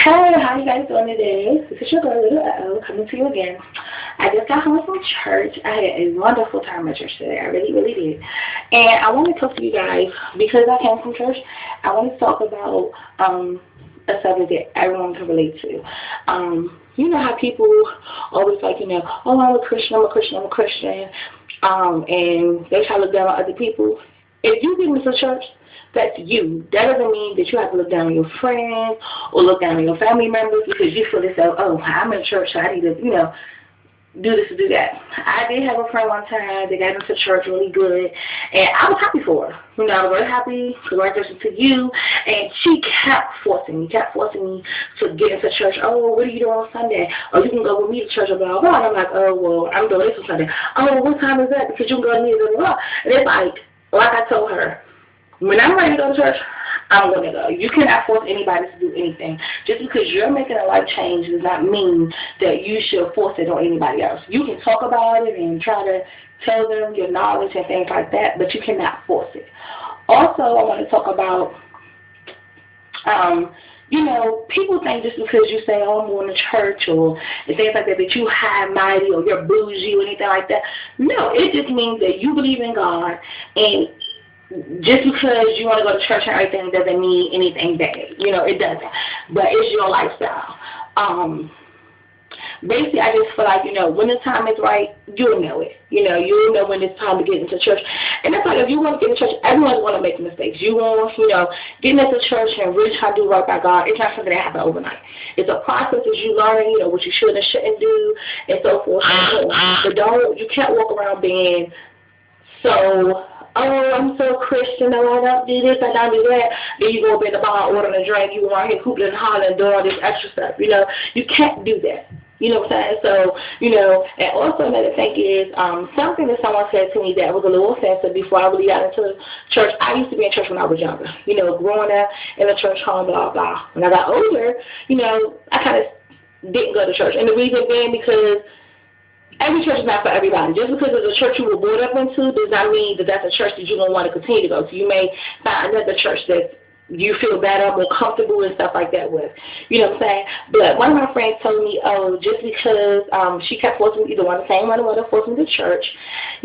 Hey, how you guys doing today? This is your girl, Little O, coming to you again. I just got home from church. I had a wonderful time at church today. I really, really did. And I want to talk to you guys, because I came from church, I want to talk about a subject that everyone can relate to. You know how people always like, oh, I'm a Christian, I'm a Christian, I'm a Christian, and they try to look down on other people. If you get into church, that's you. That doesn't mean that you have to look down on your friends or look down on your family members because you feel this, oh, I'm in church, so I need to, do this or do that. I did have a friend one time that got into church really good, and I was happy for her. I was very happy, congratulations to you, and she kept forcing me to get into church. Oh, what are you doing on Sunday? Oh, you can go with me to church, blah, blah, blah. And I'm like, oh, well, I'm doing this on Sunday. Oh, what time is that? Because you can go with me, blah, blah, blah. And it's like I told her, when I'm ready to go to church, I'm going to go. You cannot force anybody to do anything. Just because you're making a life change does not mean that you should force it on anybody else. You can talk about it and try to tell them your knowledge and things like that, but you cannot force it. Also, I want to talk about, people think just because you say, oh, I'm going to church or things like that you high and mighty or you're bougie or anything like that. No, it just means that you believe in God, and just because you want to go to church and everything doesn't mean anything bad. It doesn't. But it's your lifestyle. Basically, I just feel like, when the time is right, you'll know it. You'll know when it's time to get into church. And it's like, if you want to get into church, everyone's going to make mistakes. You want, getting into church and really trying to do right by God, it's not something that happens overnight. It's a process as you learn, what you should and shouldn't do, and so forth and so on. But you can't walk around being so, oh, I'm so Christian, oh, I don't do this, I don't do that. Then you go up in the bar ordering a drink, you want to hooping and hollering and doing all this extra stuff. You can't do that. You know what I'm saying? So, and also another thing is something that someone said to me that was a little offensive before I really got into church. I used to be in church when I was younger, growing up in a church home, blah, blah. When I got older, I kind of didn't go to church. And the reason being because every church is not for everybody. Just because it's a church you were brought up into does not mean that that's a church that you don't want to continue to go to. You may find another church that you feel better, more comfortable and stuff like that with. You know what I'm saying? But one of my friends told me, oh, just because she kept forcing me, either one, the same one or the forcing me to church,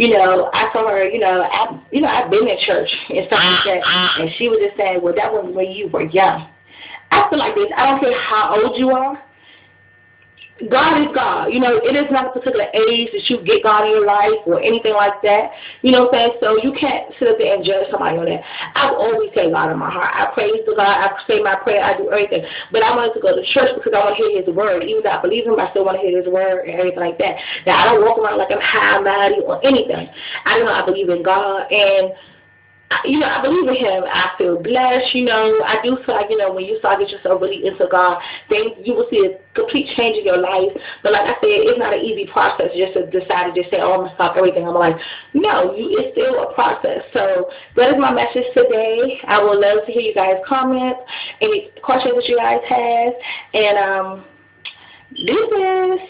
I told her, I've been in church and stuff like that. And she was just saying, well, that was when you were young. I feel like this. I don't care how old you are. God is God. It is not a particular age that you get God in your life or anything like that. You know what I'm saying? So you can't sit up there and judge somebody on that. I've always had God in my heart. I praise to God. I say my prayer. I do everything. But I wanted to go to church because I want to hear His word. Even though I believe Him, I still want to hear His word and everything like that. Now, I don't walk around like I'm high, mighty, or anything. I believe in God, and I believe in Him. I feel blessed. I do feel like, when you start getting yourself really into God, then you will see a complete change in your life. But like I said, it's not an easy process just to decide to just say, oh, I'm going to stop everything. I'm like, no, it's still a process. So that is my message today. I would love to hear you guys' comments, any questions that you guys have. And this is